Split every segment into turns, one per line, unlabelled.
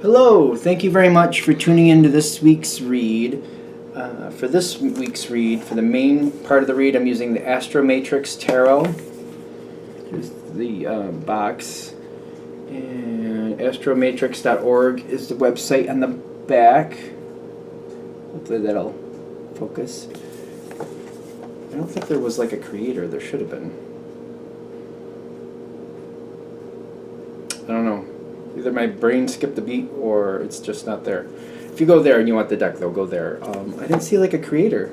Hello, thank you very much for tuning into this week's read. For this week's read, for the main part of the read, I'm using the Astro Matrix Tarot. Here's the box. And astromatrix.org is the website on the back. Hopefully that'll focus. I don't think there was like a creator. There should have been. I don't know. Either my brain skipped a beat or it's just not there. If you go there and you want the deck, though, go there. I didn't see like a creator.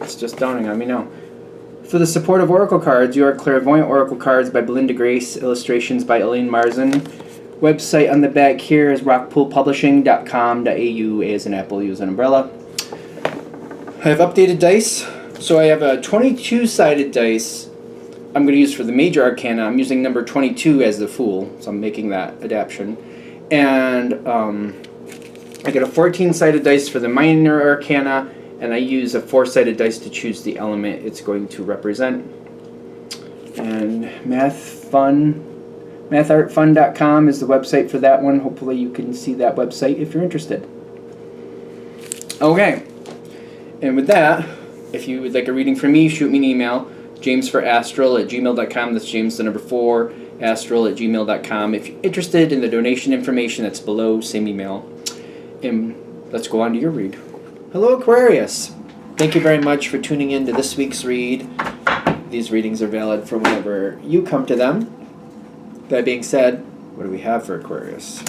It's just dawning on me now. For the support of Oracle cards, you are Clairvoyant Oracle Cards by Belinda Grace, illustrations by Elaine Marzin. Website on the back here is rockpoolpublishing.com.au, A as an apple, U as an umbrella. I have updated dice. So I have a 22-sided dice I'm going to use for the major arcana. I'm using number 22 as the Fool, so I'm making that adaptation. And I get a 14-sided dice for the minor arcana, and I use a 4-sided dice to choose the element it's going to represent. And mathartfun.com is the website for that one. Hopefully you can see that website if you're interested. Okay. And with that, if you would like a reading from me, shoot me an email. jamesforastral@gmail.com. That's James the number 4, astral@gmail.com. If you're interested in the donation information that's below, same email. And let's go on to your read. Hello, Aquarius. Thank you very much for tuning in to this week's read. These readings are valid for whenever you come to them. That being said, what do we have for Aquarius?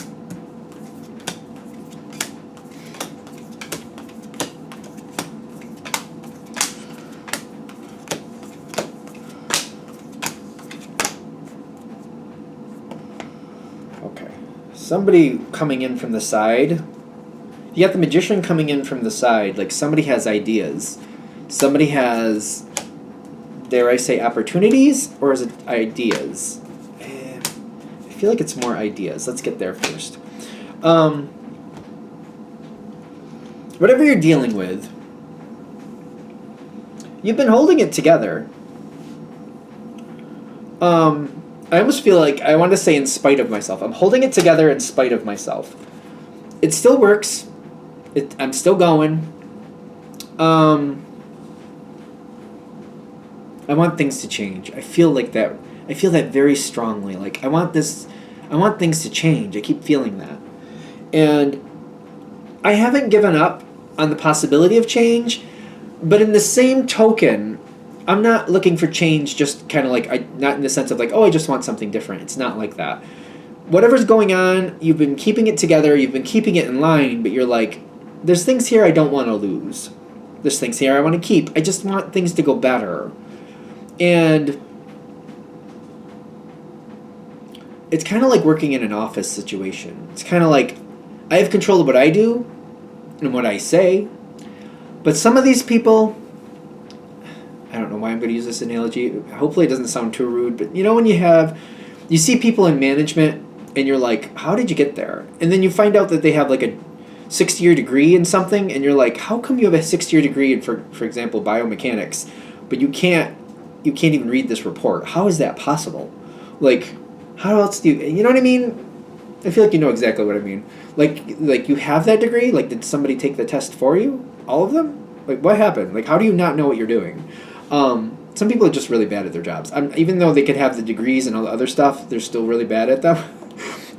Somebody coming in from the side. You got the Magician coming in from the side. Like somebody has ideas. Somebody has, dare I say, opportunities? Or is it ideas? I feel like it's more ideas. Let's get there first. Whatever you're dealing with, you've been holding it together. I almost feel like I want to say in spite of myself. I'm holding it together in spite of myself. It still works. I'm still going. I want things to change. I feel like that. I feel that very strongly. Like I want things to change. I keep feeling that. And I haven't given up on the possibility of change, but in the same token, I'm not looking for change just kind of like, not in the sense of like, oh, I just want something different. It's not like that. Whatever's going on, you've been keeping it together, you've been keeping it in line, but you're like, there's things here I don't want to lose. There's things here I want to keep. I just want things to go better. And it's kind of like working in an office situation. It's kind of like, I have control of what I do and what I say, but some of these people, I don't know why I'm going to use this analogy. Hopefully it doesn't sound too rude, but you know when you see people in management and you're like, how did you get there? And then you find out that they have like a 6-year degree in something and you're like, how come you have a 6-year degree in, for example, biomechanics, but you can't even read this report? How is that possible? Like, how else do you know what I mean? I feel like you know exactly what I mean. Like you have that degree? Like, did somebody take the test for you? All of them? Like, what happened? Like, how do you not know what you're doing? Some people are just really bad at their jobs. Even though they could have the degrees and all the other stuff, they're still really bad at them.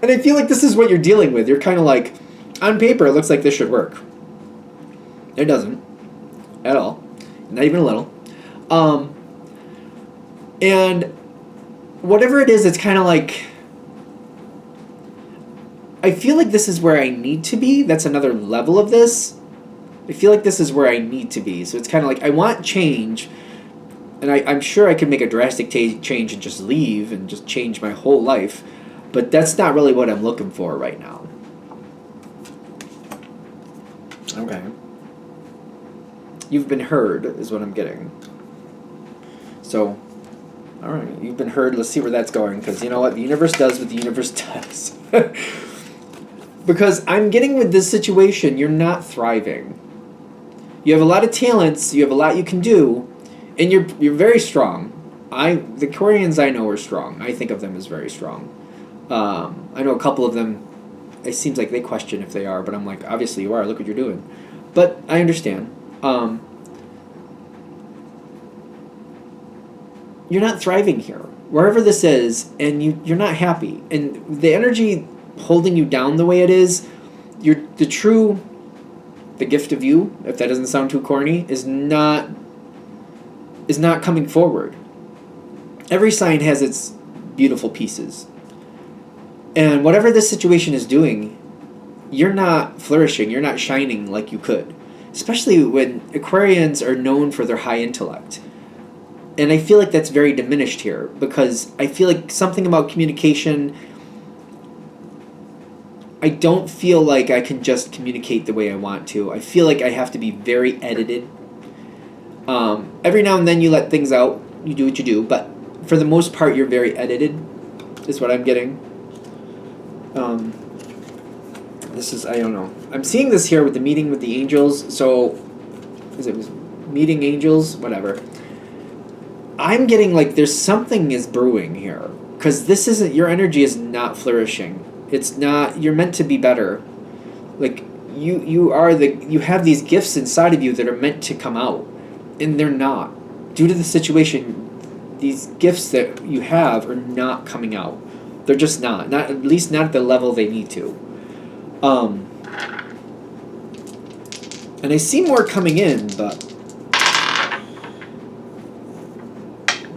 And I feel like this is what you're dealing with. You're kind of like, on paper, it looks like this should work. It doesn't. At all. Not even a little. And whatever it is, it's kind of like, I feel like this is where I need to be. That's another level of this. I feel like this is where I need to be. So it's kind of like, I want change. And I'm sure I could make a drastic change and just leave and just change my whole life. But that's not really what I'm looking for right now. Okay. You've been heard is what I'm getting. So, all right, you've been heard. Let's see where that's going. Because you know what? The universe does what the universe does. Because I'm getting with this situation, you're not thriving. You have a lot of talents. You have a lot you can do. And you're very strong. The Aquarians I know are strong. I think of them as very strong. I know a couple of them it seems like they question if they are, but I'm like, obviously you are. Look what you're doing. But I understand. You're not thriving here. Wherever this is, and you're not happy. And the energy holding you down the way it is, the gift of you, if that doesn't sound too corny, is not coming forward. Every sign has its beautiful pieces. And whatever this situation is doing, you're not flourishing, you're not shining like you could. Especially when Aquarians are known for their high intellect. And I feel like that's very diminished here, because I feel like something about communication, I don't feel like I can just communicate the way I want to. I feel like I have to be very edited. Every now and then you let things out, you do what you do, but for the most part you're very edited, is what I'm getting. This is, I don't know. I'm seeing this here with the meeting with the angels, so, is it meeting angels? Whatever. I'm getting like there's something is brewing here, because this isn't, your energy is not flourishing. It's not, you're meant to be better. Like, you have these gifts inside of you that are meant to come out, and they're not. Due to the situation, these gifts that you have are not coming out. They're just not at least not at the level they need to. And I see more coming in, but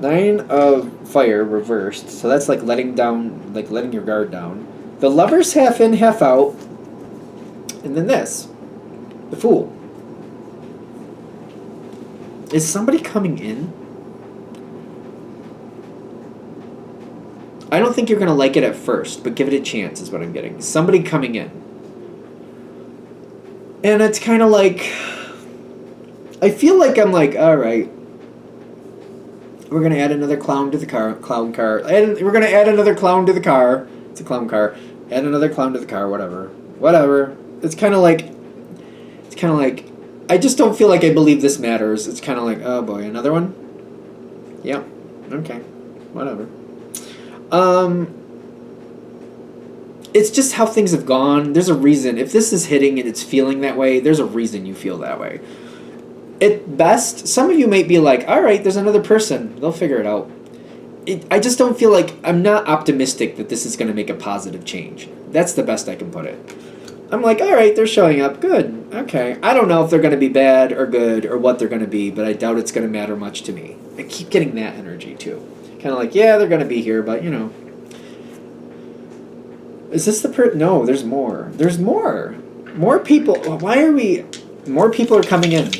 9 of fire reversed, so that's like letting your guard down. The Lovers half in, half out, and then this, the Fool. Is somebody coming in? I don't think you're going to like it at first, but give it a chance is what I'm getting. Somebody coming in. And it's kind of like, I feel like I'm like, all right, we're going to add another clown to the clown car. And we're going to add another clown to the car. It's a clown car. Add another clown to the car, whatever. It's kind of like, I just don't feel like I believe this matters. It's kind of like, oh boy, another one? Yep. Okay. Whatever. It's just how things have gone. There's a reason. If this is hitting and it's feeling that way, there's a reason you feel that way. At best, some of you might be like, all right, there's another person. They'll figure it out. I just don't feel like, I'm not optimistic that this is going to make a positive change. That's the best I can put it. I'm like, all right, they're showing up. Good. Okay. I don't know if they're going to be bad or good or what they're going to be, but I doubt it's going to matter much to me. I keep getting that energy too. Kind of like, yeah, they're going to be here, but, you know. Is this the No, there's more. There's more. More people. Why are we... More people are coming in.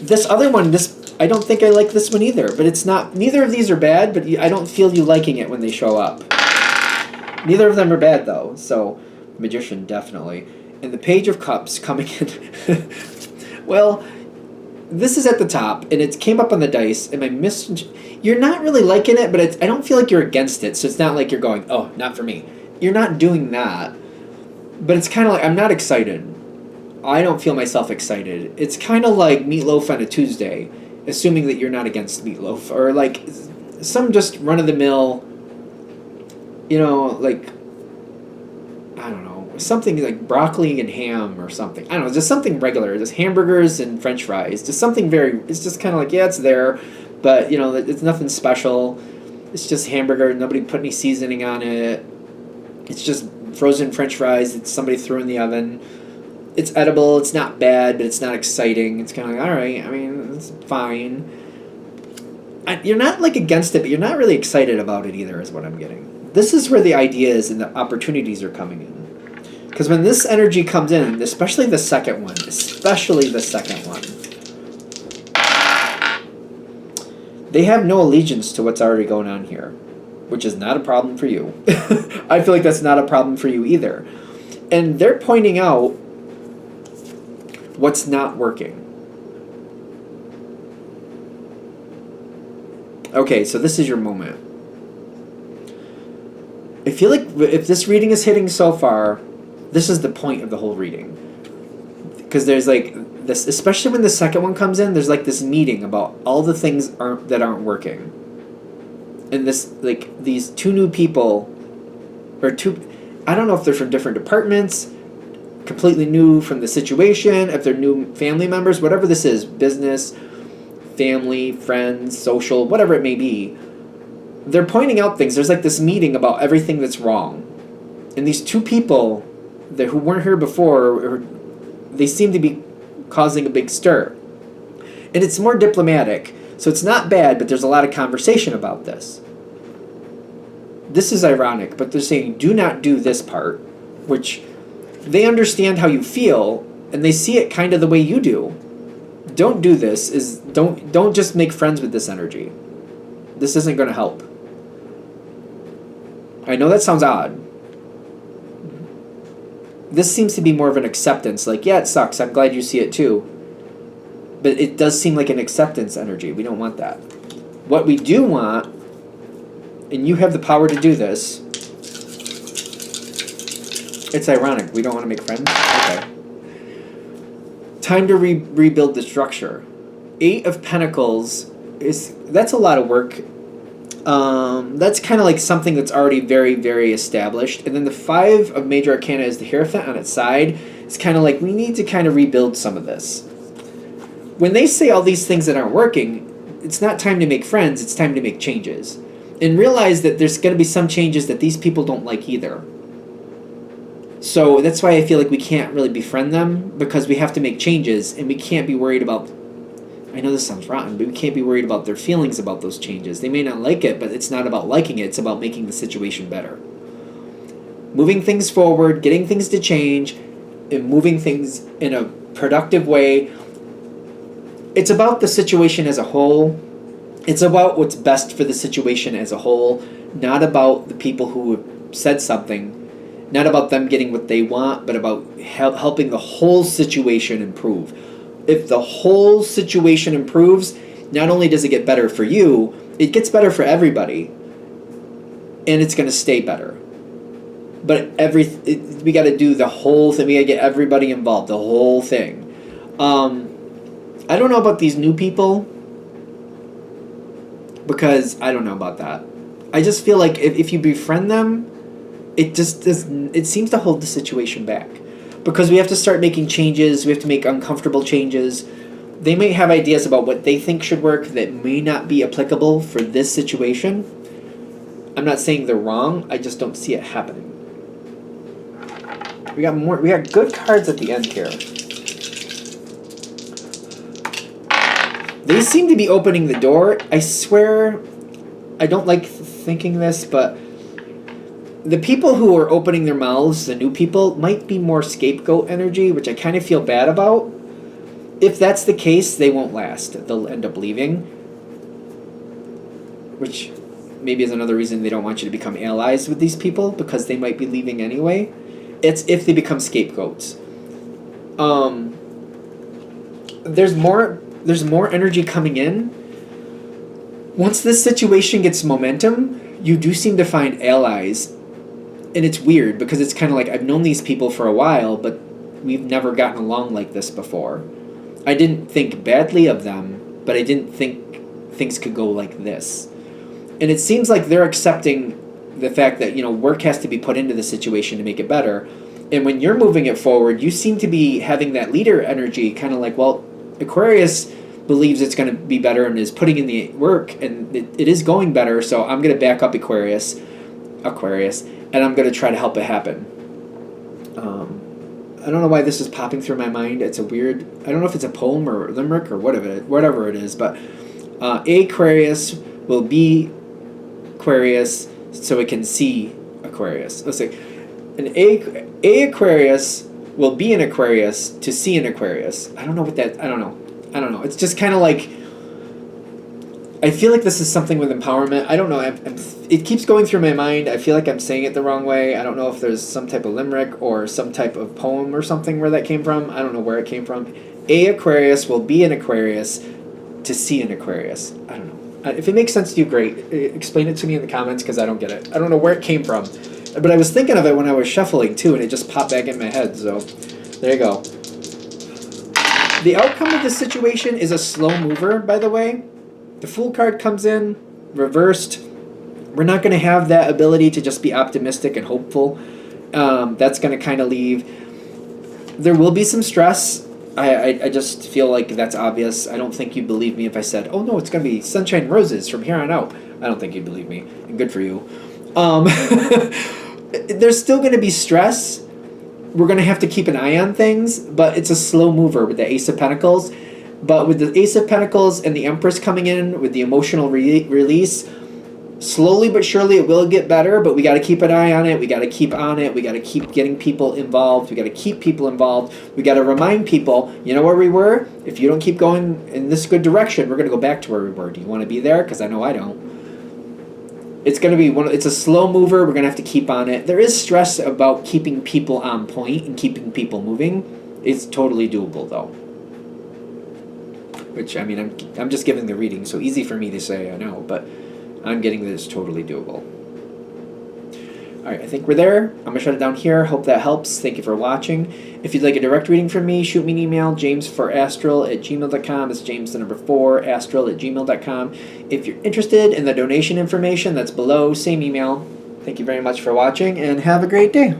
This other one, I don't think I like this one either, but it's not... Neither of these are bad, but I don't feel you liking it when they show up. Neither of them are bad, though, so... Magician, definitely. And the Page of Cups coming in. Well, this is at the top, and it came up on the dice. Am I You're not really liking it, but I don't feel like you're against it, so it's not like you're going, oh, not for me. You're not doing that. But it's kind of like, I'm not excited. I don't feel myself excited. It's kind of like meatloaf on a Tuesday, assuming that you're not against meatloaf. Or like some just run-of-the-mill, like, I don't know, something like broccoli and ham or something. I don't know, just something regular. Just hamburgers and french fries. Just something it's just kind of like, yeah, it's there, but, it's nothing special. It's just hamburger. Nobody put any seasoning on it. It's just frozen french fries that somebody threw in the oven. It's edible. It's not bad, but it's not exciting. It's kind of like, all right, I mean, it's fine. You're not, like, against it, but you're not really excited about it either, is what I'm getting. This is where the ideas and the opportunities are coming in. Because when this energy comes in, especially the second one, they have no allegiance to what's already going on here, which is not a problem for you. I feel like that's not a problem for you either. And they're pointing out what's not working. Okay, so this is your moment. I feel like if this reading is hitting so far, this is the point of the whole reading. Because there's like this, especially when the second one comes in, there's like this meeting about all the things that aren't working. And this, like, these two new people, or two, I don't know if they're from different departments, completely new from the situation, if they're new family members, whatever this is, business, family, friends, social, whatever it may be. They're pointing out things. There's like this meeting about everything that's wrong. And these two people who weren't here before, they seem to be causing a big stir. And it's more diplomatic, so it's not bad, but there's a lot of conversation about this. This is ironic, but they're saying, do not do this part, which they understand how you feel, and they see it kind of the way you do. Don't do this. Don't just make friends with this energy. This isn't going to help. I know that sounds odd. This seems to be more of an acceptance. Like, yeah, it sucks. I'm glad you see it too. But it does seem like an acceptance energy. We don't want that. What we do want, and you have the power to do this. It's ironic. We don't want to make friends? Okay. Time to rebuild the structure. 8 of Pentacles that's a lot of work. That's kind of like something that's already very, very established. And then the 5 of Major Arcana is the Hierophant on its side. It's kind of like we need to kind of rebuild some of this. When they say all these things that aren't working, it's not time to make friends, it's time to make changes. And realize that there's going to be some changes that these people don't like either. So that's why I feel like we can't really befriend them, because we have to make changes, and we can't be worried about, I know this sounds rotten, but we can't be worried about their feelings about those changes. They may not like it, but it's not about liking it, it's about making the situation better. Moving things forward, getting things to change, and moving things in a productive way. It's about the situation as a whole. It's about what's best for the situation as a whole, not about the people who have said something, not about them getting what they want, but about helping the whole situation improve. If the whole situation improves, not only does it get better for you, it gets better for everybody, and it's going to stay better. But we got to do the whole thing. We got to get everybody involved, the whole thing. I don't know about these new people, because I don't know about that. I just feel like if you befriend them, it just doesn't. It seems to hold the situation back, because we have to start making changes. We have to make uncomfortable changes. They may have ideas about what they think should work that may not be applicable for this situation. I'm not saying they're wrong. I just don't see it happening. We got more. We got good cards at the end here. They seem to be opening the door. I swear, I don't like thinking this, but the people who are opening their mouths, the new people, might be more scapegoat energy, which I kind of feel bad about. If that's the case, they won't last. They'll end up leaving, which maybe is another reason they don't want you to become allies with these people, because they might be leaving anyway. It's if they become scapegoats. There's more energy coming in. Once this situation gets momentum, you do seem to find allies. And it's weird, because it's kind of like, I've known these people for a while, but we've never gotten along like this before. I didn't think badly of them, but I didn't think things could go like this. And it seems like they're accepting the fact that, work has to be put into the situation to make it better. And when you're moving it forward, you seem to be having that leader energy, kind of like, well, Aquarius believes it's going to be better and is putting in the work, and it is going better, so I'm going to back up Aquarius, and I'm going to try to help it happen. I don't know why this is popping through my mind. It's a weird, I don't know if it's a poem or limerick or whatever it is, but Aquarius will be Aquarius so it can see Aquarius. Let's say an Aquarius will be an Aquarius to see an Aquarius. I don't know. It's just kind of like, I feel like this is something with empowerment. I don't know. It keeps going through my mind. I feel like I'm saying it the wrong way. I don't know if there's some type of limerick or some type of poem or something where that came from. I don't know where it came from. Aquarius will be an Aquarius to see an Aquarius. I don't know. If it makes sense to you, great. Explain it to me in the comments, because I don't get it. I don't know where it came from. But I was thinking of it when I was shuffling too, and it just popped back in my head. So there you go. The outcome of this situation is a slow mover, by the way. The Fool card comes in, reversed. We're not going to have that ability to just be optimistic and hopeful. That's going to kind of leave. There will be some stress. I just feel like that's obvious. I don't think you'd believe me if I said, oh no, it's going to be sunshine and roses from here on out. I don't think you'd believe me, and good for you. There's still going to be stress. We're going to have to keep an eye on things, but it's a slow mover with the Ace of Pentacles. But with the Ace of Pentacles and the Empress coming in with the emotional release, slowly but surely it will get better, but we got to keep an eye on it. We got to keep on it. We got to keep getting people involved. We got to keep people involved. We got to remind people, you know where we were? If you don't keep going in this good direction, we're going to go back to where we were. Do you want to be there? Because I know I don't. It's going to be it's a slow mover. We're going to have to keep on it. There is stress about keeping people on point and keeping people moving. It's totally doable though. Which, I mean, I'm just giving the reading, so easy for me to say, I know, but I'm getting that it's totally doable. Alright, I think we're there. I'm going to shut it down here. Hope that helps. Thank you for watching. If you'd like a direct reading from me, shoot me an email, james4astral@gmail.com. It's James the number 4, astral@gmail.com. If you're interested in the donation information, that's below. Same email. Thank you very much for watching, and have a great day.